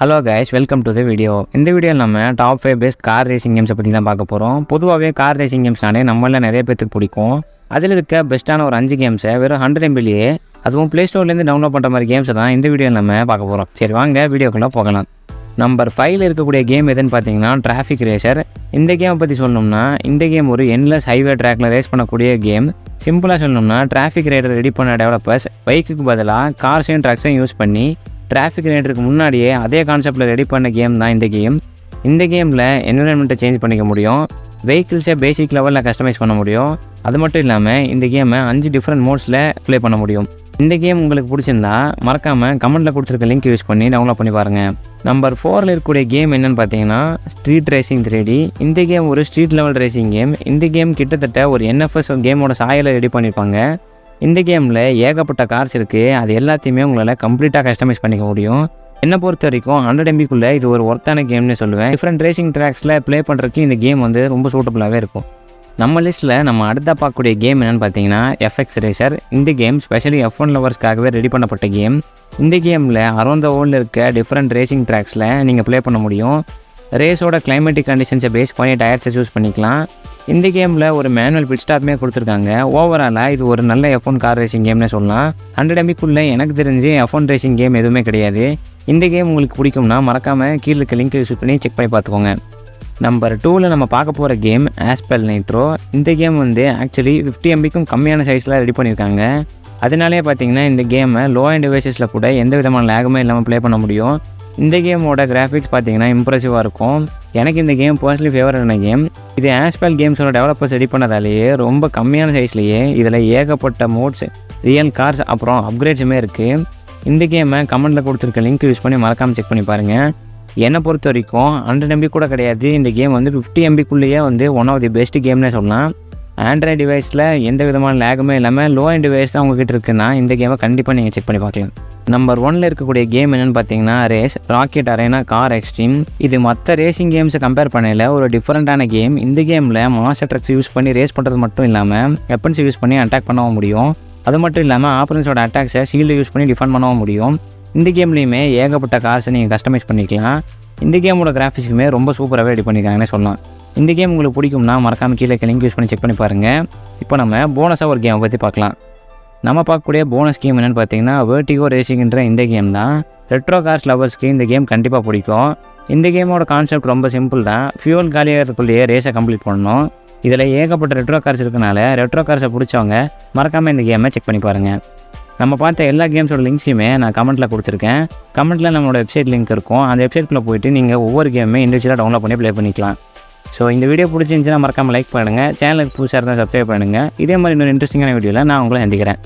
Hello guys, welcome to the video. இந்த வீடியோவில் நம்ம டாப் 5 பெஸ்ட் கார் ரேசிங் கேம்ஸை பற்றி தான் பார்க்க போகிறோம். பொதுவாகவே கார் ரேசிங் கேம்ஸ்னாலே நம்மள நிறைய பேருக்கு பிடிக்கும். அதில் இருக்க பெஸ்ட்டான ஒரு 5 கேம்ஸை வெறும் 100 MBலேயே, அதுவும் ப்ளே ஸ்டோர்லேருந்து டவுன்லோட் பண்ணுற மாதிரி கேம்ஸை தான் இந்த வீடியோவில் நம்ம பார்க்க போகிறோம். சரி வாங்க வீடியோக்குள்ளே போகலாம். நம்பர் 5 இருக்கக்கூடிய கேம் எதுன்னு பார்த்தீங்கன்னா டிராஃபிக் ரேசர். இந்த கேமை பற்றி சொல்லணும்னா இந்த கேம் ஒரு என்லெஸ் ஹைவே ட்ராக்கில் ரேஸ் பண்ணக்கூடிய கேம். சிம்பிளாக சொல்லணும்னா டிராஃபிக் ரைடர் ரெடி பண்ண டெவலப்பர்ஸ் பைக்குக்கு பதிலாக கார்ஸையும் ட்ரக்ஸையும் யூஸ் பண்ணி டிராஃபிக் ரைடருக்கு முன்னாடியே அதே கான்செப்டில் ரெடி பண்ண கேம் தான் இந்த கேம். இந்த கேமில் என்விரான்மெண்ட்டை சேஞ்ச் பண்ணிக்க முடியும், வெஹிக்கிள்ஸை பேசிக் லெவலில் கஸ்டமைஸ் பண்ண முடியும். அது மட்டும் இல்லாமல் இந்த கேமை 5 டிஃப்ரெண்ட் மோட்ஸில் ப்ளே பண்ண முடியும். இந்த கேம் உங்களுக்கு பிடிச்சிருந்தா மறக்காமல் கமெண்ட்டில் கொடுத்துருக்க லிங்க் யூஸ் பண்ணி டவுன்லோட் பண்ணி பாருங்கள். நம்பர் 4 இருக்கக்கூடிய கேம் என்னென்னு பார்த்தீங்கன்னா ஸ்ட்ரீட் ரேசிங் 3D. இந்த கேம் ஒரு ஸ்ட்ரீட் லெவல் ரேசிங் கேம். இந்த கேம் கிட்டத்தட்ட ஒரு NFS கேமோட சாயலை ரெடி பண்ணியிருப்பாங்க. இந்த கேமில் ஏகப்பட்ட கார்ஸ் இருக்குது. அது எல்லாத்தையுமே உங்களால் கம்ப்ளீட்டாக கஸ்டமைஸ் பண்ணிக்க முடியும். என்னை பொறுத்த வரைக்கும் 100 MBக்குள்ளே இது ஒரு ஒர்த்தான கேம்னு சொல்லுவேன். டிஃப்ரெண்ட் ரேசிங் ட்ராக்ஸில் ப்ளே பண்ணுறதுக்கு இந்த கேம் ரொம்ப சூட்டபுளாகவே இருக்கும். நம்ம லிஸ்ட்டில் நம்ம அடுத்த பார்க்கக்கூடிய கேம் என்னென்னு பார்த்தீங்கன்னா FX ரேசர். இந்த கேம் ஸ்பெஷலி F1 லவர்ஸ்க்காகவே ரெடி பண்ணப்பட்ட கேம். இந்த கேமில் அரௌண்ட் த வேர்ல்டில் இருக்க டிஃப்ரெண்ட் ரேசிங் ட்ராக்ஸில் நீங்கள் ப்ளே பண்ண முடியும். ரேஸோட கிளைமேட்டிக் கண்டிஷன்ஸை பேஸ் பண்ணி டயர்ஸை சூஸ் பண்ணிக்கலாம். இந்த கேமில் ஒரு மேனுவல் பிட் ஸ்டாப்புமே கொடுத்துருக்காங்க. ஓவராலாக இது ஒரு நல்ல F1 கார் ரேசிங் கேம்னே சொல்லலாம். 100 MBக்குள்ளே எனக்கு தெரிஞ்சு F1 ரேசிங் கேம் எதுவுமே கிடையாது. இந்த கேம் உங்களுக்கு பிடிக்கும்னா மறக்காமல் கீழே இருக்க லிங்க் யூஸ் பண்ணி செக் பண்ணி பார்த்துக்கோங்க. நம்பர் 2ல் நம்ம பார்க்க போகிற கேம் ஆஸ்பெல் நைட்ரோ. இந்த கேம் ஆக்சுவலி 50 MBக்கும் கம்மியான சைஸில் ரெடி பண்ணியிருக்காங்க. அதனாலே பார்த்தீங்கன்னா இந்த கேமை லோ அண்ட் டிவைசஸில் கூட எந்த விதமான லேகுமே இல்லாமல் ப்ளே பண்ண முடியும். இந்த கேமோட கிராஃபிக்ஸ் பார்த்தீங்கன்னா இம்ப்ரெசிவாக இருக்கும். எனக்கு இந்த கேம் பர்சனலி ஃபேவரட்டான கேம். இது ஆஸ்பெல் கேம்ஸோட டெவலப்பர்ஸ் ரெடி பண்ணதாலேயே ரொம்ப கம்மியான சைஸ்லேயே இதில் ஏகப்பட்ட மோட்ஸ், ரியல் கார்ஸ், அப்புறம் அப்கிரேட்ஸுமே இருக்குது. இந்த கேமை கமெண்ட்டில் கொடுத்துருக்க லிங்க் யூஸ் பண்ணி மறக்காமல் செக் பண்ணி பாருங்கள். என்னை பொறுத்த வரைக்கும் 100 MB கூட கிடையாது. இந்த கேம் 50 MBக்குள்ளேயே ஒன் ஆஃப் தி பெஸ்ட் கேம்னே சொல்லலாம். ஆண்ட்ராய்டு டிவைஸில் எந்த விதமான லேகுமே இல்லாமல் லோ அண்ட் டிவைஸ் தான் உங்ககிட்ட இருக்குன்னா இந்த கேமை கண்டிப்பாக நீங்கள் செக் பண்ணி பார்க்கலாம். நம்பர் 1ல் இருக்கக்கூடிய கேம் என்னென்னு பார்த்தீங்கன்னா race rocket arena car extreme. இது மற்ற ரேசிங் கேம்ஸை கம்பேர் பண்ணல ஒரு டிஃப்ரெண்ட்டான கேம். இந்த கேமில் மாஸ்டர் ட்ரக்ஸ் யூஸ் பண்ணி ரேஸ் பண்ணுறது மட்டும் இல்லாமல் வெப்பன்ஸ் யூஸ் பண்ணி அட்டாக் பண்ணவும் முடியும். அது மட்டும் இல்லாமல் ஆப்பரன்ஸோட அட்டாக்ஸை ஷீல்டு யூஸ் பண்ணி டிஃபெண்ட் பண்ணவும் முடியும். இந்த கேம்லேயுமே ஏகப்பட்ட கார்ஸை நீங்கள் கஸ்டமைஸ் பண்ணிக்கலாம். இந்த கேமோட கிராஃபிக்ஸுமே ரொம்ப சூப்பராகவே ரெடி பண்ணியிருக்காங்கன்னு சொல்லலாம். இந்த கேம் உங்களுக்கு பிடிக்கும்னா மறக்காமல் கீழே லிங்க் யூஸ் பண்ணி செக் பண்ணி பாருங்கள். இப்போ நம்ம போனஸாக ஒரு கேமை பற்றி பார்க்கலாம். நம்ம பார்க்கக்கூடிய போனஸ் கேம் என்னென்னு பார்த்தீங்கன்னா வெர்டிகோ ரேசிங்ன்ற இந்த கேம் தான். ரெட்ரோ கார்ஸ் லவர்ஸ்க்கு இந்த கேம் கண்டிப்பாக பிடிக்கும். இந்த கேமோட கான்செப்ட் ரொம்ப சிம்பிள் தான். ஃபியூல் காலியாகிறதுக்குள்ளேயே ரேஸை கம்ப்ளீட் பண்ணணும். இதில் ஏகப்பட்ட ரெட்ரோ கார்ஸ் இருக்கனால ரெட்ரோ கார்ஸை பிடிச்சவங்க மறக்காமல் இந்த கேமை செக் பண்ணி பாருங்கள். நம்ம பார்த்த எல்லா கேம்ஸோட லிங்க்ஸையுமே நான் கமெண்ட்டில் கொடுத்துருக்கேன். கமெண்ட்டில் நம்மளோட வெப்சைட் லிங்க் இருக்கும். அந்த வெப்சைட்குள்ளே போய்ட்டு நீங்கள் ஒவ்வொரு கேமுமே இண்டிவிஜுவலாக டவுன்லோட் பண்ணி ப்ளே பண்ணிக்கலாம். ஸோ இந்த வீடியோ பிடிச்சிருந்துச்சுன்னா மறக்காமல் லைக் பண்ணுங்கள். சேனலுக்கு புதுசாக இருந்தால் சப்ஸ்கிரைப் பண்ணுங்கள். இதே மாதிரி இன்னொரு இன்ட்ரெஸ்டிங்கான வீடியோவில் நான் உங்களை சந்திக்கிறேன்.